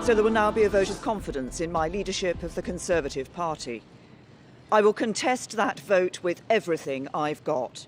So there will now be a vote of confidence in my leadership of the Conservative Party. I will contest that vote with everything I've got.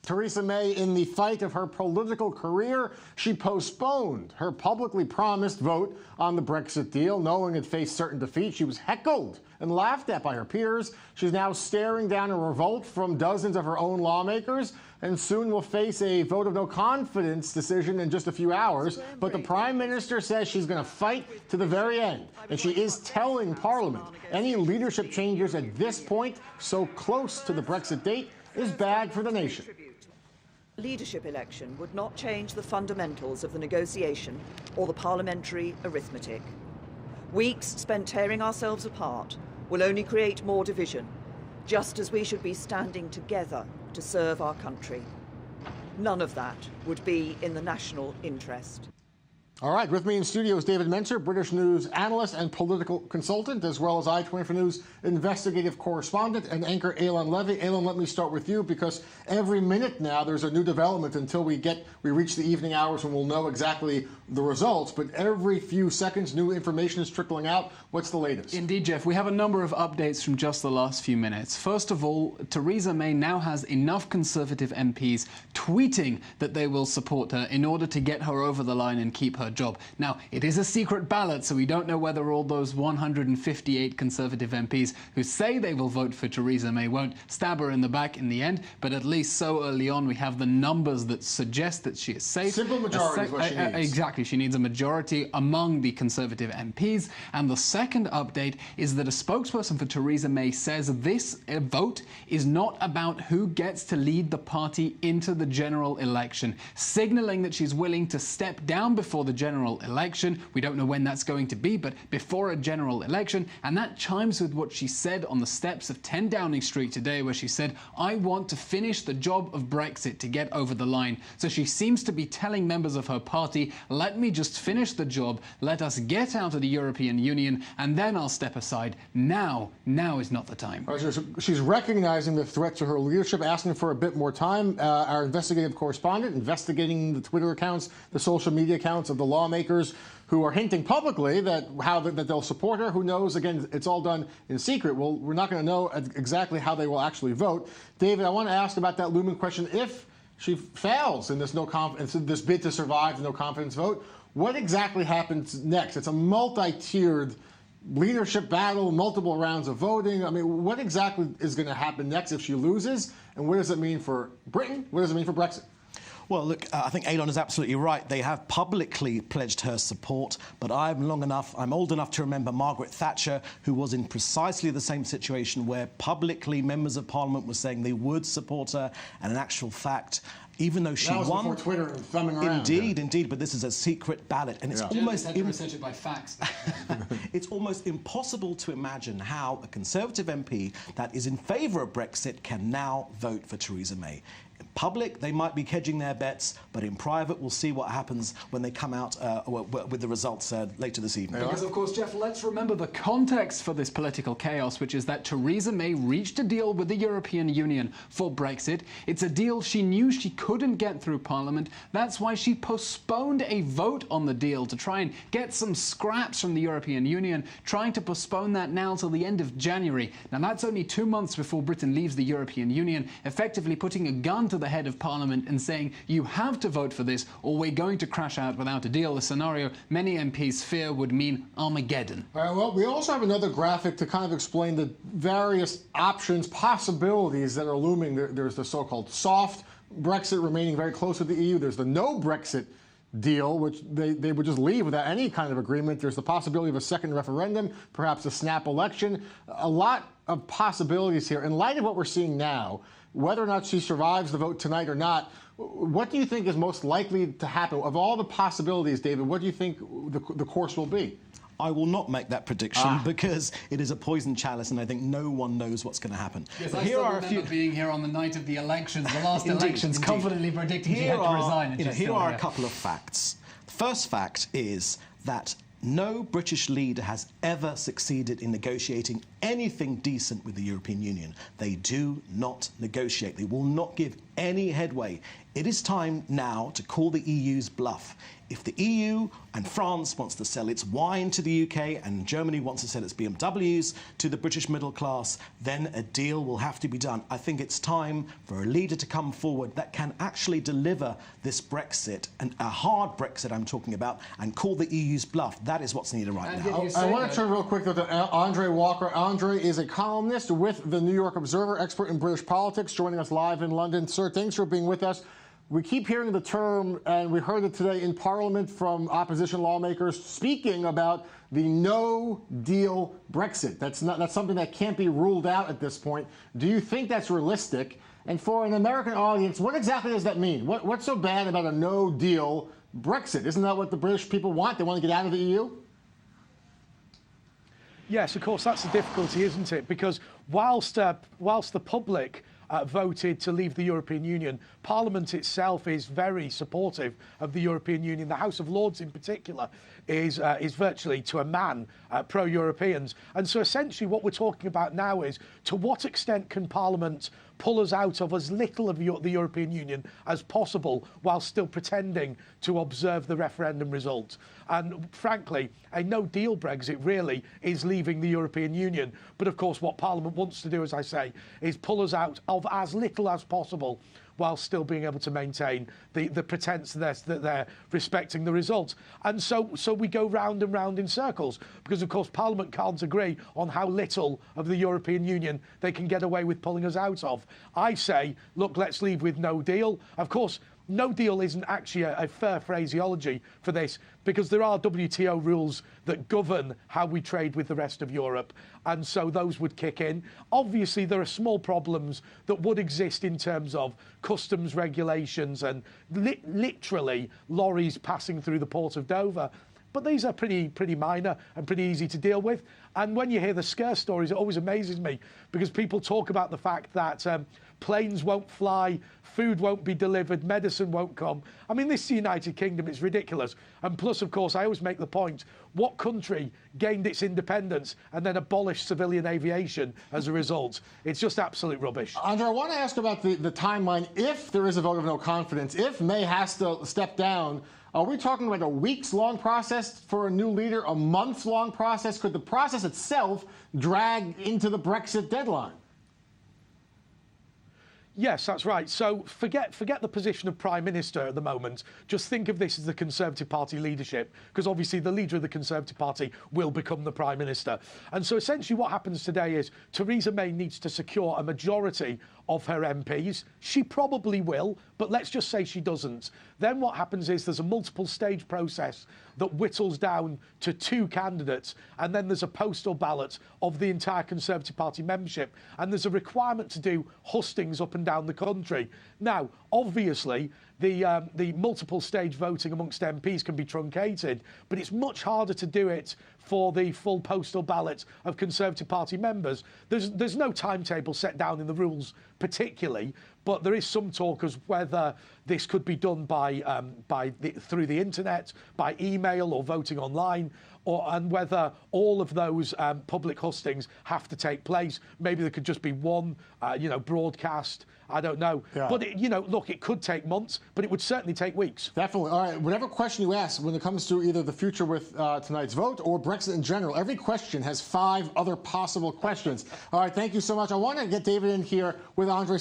Theresa May, in the fight of her political career, she postponed her publicly promised vote on the Brexit deal, knowing it faced certain defeat. She was heckled and laughed at by her peers. She's now staring down a revolt from dozens of her own lawmakers, and soon will face a vote of no confidence decision in just a few hours. But the Prime Minister says she's going to fight to the very end, and she is telling Parliament any leadership changes at this point, so close to the Brexit date, is bad for the nation. Leadership election would not change the fundamentals of the negotiation or the parliamentary arithmetic. Weeks spent tearing ourselves apart will only create more division, just as we should be standing together to serve our country. None of that would be in the national interest. All right, with me in studio is David Mencer, British News analyst and political consultant, as well as I-24 News investigative correspondent and anchor Eilon Levy. Eilon, let me start with you, because every minute now there's a new development until we reach the evening hours when we'll know exactly the results. But every few seconds, new information is trickling out. What's the latest? Indeed, Jeff. We have a number of updates from just the last few minutes. First of all, Theresa May now has enough Conservative MPs tweeting that they will support her in order to get her over the line and keep her job. Now, it is a secret ballot, so we don't know whether all those 158 Conservative MPs who say they will vote for Theresa May won't stab her in the back in the end, but at least so early on we have the numbers that suggest that she is safe. Simple majority is what she needs. Exactly. She needs a majority among the Conservative MPs. And the second update is that a spokesperson for Theresa May says this vote is not about who gets to lead the party into the general election, signalling that she's willing to step down before the general election. We don't know when that's going to be, but before a general election. And that chimes with what she said on the steps of 10 Downing Street today, where she said, I want to finish the job of Brexit to get over the line. So she seems to be telling members of her party, let me just finish the job, let us get out of the European Union, and then I'll step aside. Now is not the time. Right, so she's recognizing the threat to her leadership, asking for a bit more time. Our investigative correspondent investigating the Twitter accounts, the social media accounts of the lawmakers who are hinting publicly that they'll support her. Who knows? Again, it's all done in secret. Well, we're not going to know exactly how they will actually vote. David, I want to ask about that looming question. If she fails in this bid to survive the no confidence vote, what exactly happens next? It's a multi-tiered leadership battle, multiple rounds of voting. I mean, what exactly is going to happen next if she loses? And what does it mean for Britain? What does it mean for Brexit? Well, look, I think Eilon is absolutely right. They have publicly pledged her support, but I'm old enough to remember Margaret Thatcher, who was in precisely the same situation where publicly members of Parliament were saying they would support her, and in actual fact, even though she won, before Twitter and thumbing around. Indeed, but this is a secret ballot, and it's almost research it by facts. It's almost impossible to imagine how a Conservative MP that is in favour of Brexit can now vote for Theresa May. In public, they might be hedging their bets, but in private, we'll see what happens when they come out with the results later this evening. Because, of course, Jeff, let's remember the context for this political chaos, which is that Theresa May reached a deal with the European Union for Brexit. It's a deal she knew she couldn't get through Parliament. That's why she postponed a vote on the deal to try and get some scraps from the European Union, trying to postpone that now till the end of January. Now, that's only 2 months before Britain leaves the European Union, effectively putting a gun to the head of Parliament and saying, you have to vote for this or we're going to crash out without a deal, a scenario many MPs fear would mean Armageddon. All right, well, we also have another graphic to kind of explain the various options, possibilities that are looming. There's the so-called soft Brexit, remaining very close to the EU. There's the no Brexit deal, which they would just leave without any kind of agreement. There's the possibility of a second referendum, perhaps a snap election. A lot of possibilities here. In light of what we're seeing now, whether or not she survives the vote tonight or not, what do you think is most likely to happen? Of all the possibilities, David, what do you think the course will be? I will not make that prediction because it is a poison chalice, and I think no one knows what's going to happen. Yes, but here are a few being here on the night of the elections, the last elections, confidently predicting she had to resign. And here are a couple of facts. The first fact is that no British leader has ever succeeded in negotiating anything decent with the European Union. They do not negotiate. They will not give any headway It is time now to call the EU's bluff. If the EU and France wants to sell its wine to the UK and Germany wants to sell its BMWs to the British middle class, then a deal will have to be done. I think it's time for a leader to come forward that can actually deliver this Brexit, and a hard Brexit I'm talking about, and call the EU's bluff. That is what's needed right now. I want to turn real quick though to Andre Walker. Andre is a columnist with the New York Observer, expert in British politics, joining us live in London. Sir, thanks for being with us. We keep hearing the term, and we heard it today in Parliament from opposition lawmakers speaking about the no-deal Brexit. That's something that can't be ruled out at this point. Do you think that's realistic? And for an American audience, what exactly does that mean? What's so bad about a no-deal Brexit? Isn't that what the British people want? They want to get out of the EU? Yes, of course, that's the difficulty, isn't it? Because whilst the public voted to leave the European Union, Parliament itself is very supportive of the European Union. The House of Lords, in particular, is virtually to a man pro-Europeans. And so essentially what we're talking about now is, to what extent can Parliament pull us out of as little of the European Union as possible while still pretending to observe the referendum result? And frankly, a no-deal Brexit really is leaving the European Union. But of course, what Parliament wants to do, as I say, is pull us out of as little as possible while still being able to maintain the pretense that they're respecting the result. And so we go round and round in circles, because of course Parliament can't agree on how little of the European Union they can get away with pulling us out of. I say, look, let's leave with no deal. Of course, no deal isn't actually a fair phraseology for this, because there are WTO rules that govern how we trade with the rest of Europe, and so those would kick in. Obviously, there are small problems that would exist in terms of customs regulations and literally lorries passing through the port of Dover. But these are pretty minor and pretty easy to deal with. And when you hear the scare stories, it always amazes me, because people talk about the fact that planes won't fly, food won't be delivered, medicine won't come. I mean, this is the United Kingdom. It's ridiculous. And plus, of course, I always make the point, what country gained its independence and then abolished civilian aviation as a result? It's just absolute rubbish. Andre, I want to ask about the timeline. If there is a vote of no confidence, if May has to step down, are we talking about a weeks-long process for a new leader, a month-long process? Could the process itself drag into the Brexit deadline? Yes, that's right. So forget the position of Prime Minister at the moment. Just think of this as the Conservative Party leadership, because obviously the leader of the Conservative Party will become the Prime Minister. And so essentially what happens today is Theresa May needs to secure a majority of her MPs. She probably will, but let's just say she doesn't. Then what happens is there's a multiple stage process that whittles down to 2 candidates, and then there's a postal ballot of the entire Conservative Party membership, and there's a requirement to do hustings up and down the country. Now, obviously, the multiple stage voting amongst MPs can be truncated, but it's much harder to do it for the full postal ballot of Conservative Party members. There's no timetable set down in the rules particularly, but there is some talk as whether this could be done through the internet, by email or voting online, and whether all of those public hustings have to take place. Maybe there could just be one, broadcast. I don't know. Yeah. But, look, it could take months, but it would certainly take weeks. Definitely. All right. Whatever question you ask when it comes to either the future with tonight's vote or Brexit in general, every question has 5 other possible questions. All right. Thank you so much. I want to get David in here with Andre.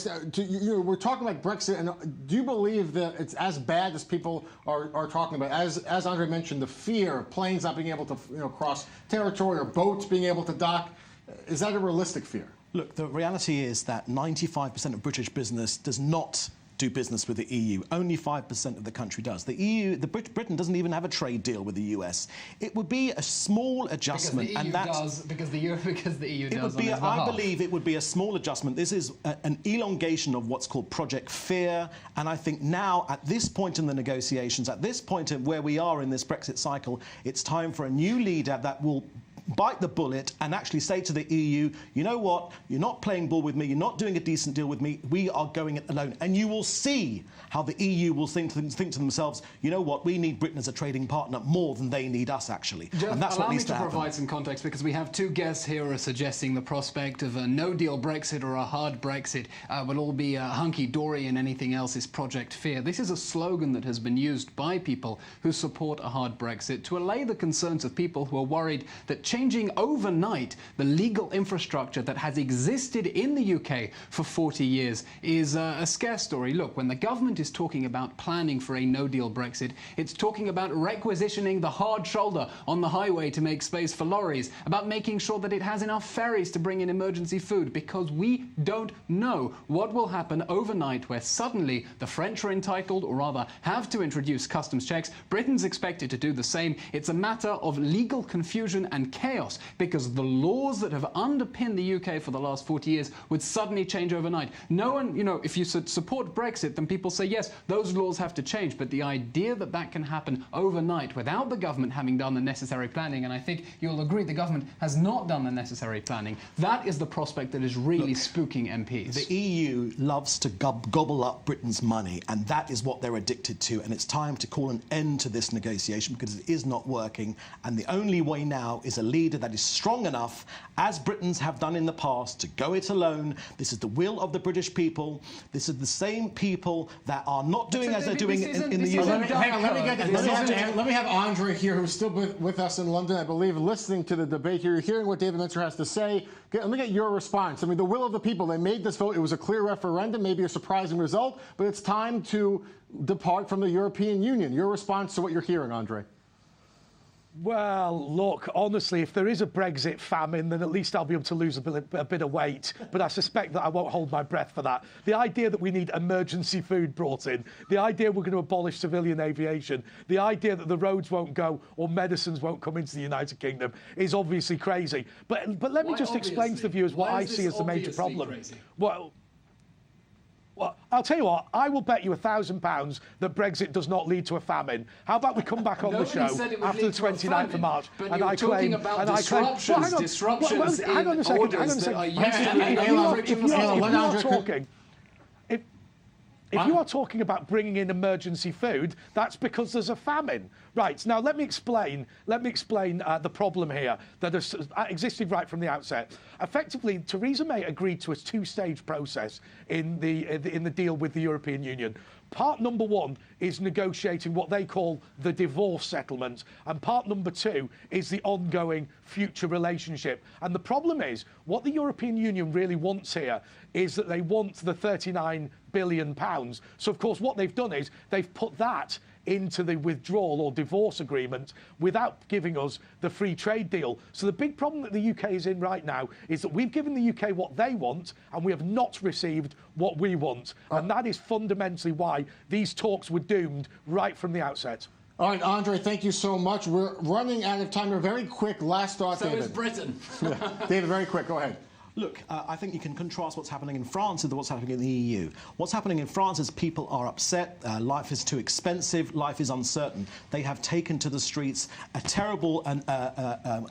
We're talking about Brexit, and do you believe that it's as bad as people are talking about? As Andre mentioned, the fear of planes not being able to cross territory or boats being able to dock. Is that a realistic fear? Look, the reality is that 95% of British business does not do business with the EU. Only 5% of the country does. Britain doesn't even have a trade deal with the US. It would be a small adjustment, because the EU does. I believe it would be a small adjustment. This is an elongation of what's called Project Fear, and I think now, at this point in the negotiations, at this point of where we are in this Brexit cycle, it's time for a new leader that will bite the bullet and actually say to the EU, you know what, you're not playing ball with me, you're not doing a decent deal with me, we are going it alone. And you will see how the EU will think to themselves, you know what, we need Britain as a trading partner more than they need us, actually. Jeff, and that's what needs to happen. Provide some context, because we have two guests here who are suggesting the prospect of a no-deal Brexit or a hard Brexit will all be hunky-dory and anything else is Project Fear. This is a slogan that has been used by people who support a hard Brexit to allay the concerns of people who are worried that changing overnight the legal infrastructure that has existed in the UK for 40 years is a scare story. Look, when the government is talking about planning for a no-deal Brexit, it's talking about requisitioning the hard shoulder on the highway to make space for lorries, about making sure that it has enough ferries to bring in emergency food, because we don't know what will happen overnight where suddenly the French are entitled, or rather have to introduce customs checks. Britain's expected to do the same. It's a matter of legal confusion and chaos, because the laws that have underpinned the UK for the last 40 years would suddenly change overnight. No one, you know, if you support Brexit, then people say, yes, those laws have to change. But the idea that that can happen overnight without the government having done the necessary planning, and I think you'll agree the government has not done the necessary planning, that is the prospect that is really spooking MPs. The EU loves to gobble up Britain's money, and that is what they're addicted to. And it's time to call an end to this negotiation, because it is not working. And the only way now is a leader that is strong enough, as Britons have done in the past, to go it alone. This is the will of the British people. This is the same people that are not doing as they're doing in the UK. Let me have Andre here, who's still with us in London, I believe, listening to the debate here. You're hearing what David Mencer has to say. Let me get your response. I mean, the will of the people, they made this vote. It was a clear referendum, maybe a surprising result, but it's time to depart from the European Union. Your response to what you're hearing, Andre? Well, look, honestly, if there is a Brexit famine, then at least I'll be able to lose a bit of weight. But I suspect that I won't hold my breath for that. The idea that we need emergency food brought in, the idea we're going to abolish civilian aviation, the idea that the roads won't go or medicines won't come into the United Kingdom is obviously crazy. But let me just explain to the viewers what I see as the major problem. Well, I'll tell you what, I will bet you £1,000 that Brexit does not lead to a famine. How about we come back on the show after the 29th of March and I claim... But you're talking about disruptions hang on a second. If you are talking about bringing in emergency food, that's because there's a famine. Right, now let me explain the problem here that has existed right from the outset. Effectively, Theresa May agreed to a two-stage process in the deal with the European Union. Part number one is negotiating what they call the divorce settlement, and part number two is the ongoing future relationship. And the problem is, what the European Union really wants here is that they want the £39 billion. So, of course, what they've done is they've put that into the withdrawal or divorce agreement without giving us the free trade deal. So the big problem that the UK is in right now is that we've given the UK what they want and we have not received what we want. And that is fundamentally why these talks were doomed right from the outset. All right, Andre, thank you so much. We're running out of time. A very quick last thought, David. So is Britain. David, very quick. Go ahead. Look, I think you can contrast what's happening in France with what's happening in the EU. What's happening in France is people are upset, life is too expensive, life is uncertain. They have taken to the streets a terrible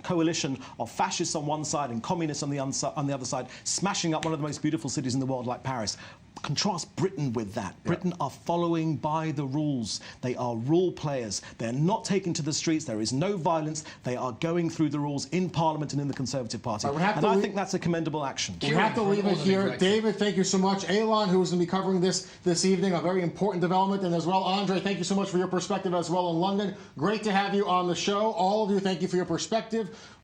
coalition of fascists on one side and communists on the other side, smashing up one of the most beautiful cities in the world like Paris. Contrast Britain with that. Britain are following by the rules. They are rule players. They're not taken to the streets. There is no violence. They are going through the rules in Parliament and in the Conservative Party. And I think that's a commendable action. We have to leave it here. David, thank you so much. Elon, who is going to be covering this evening, a very important development. And as well, Andre, thank you so much for your perspective as well in London. Great to have you on the show. All of you, thank you for your perspective.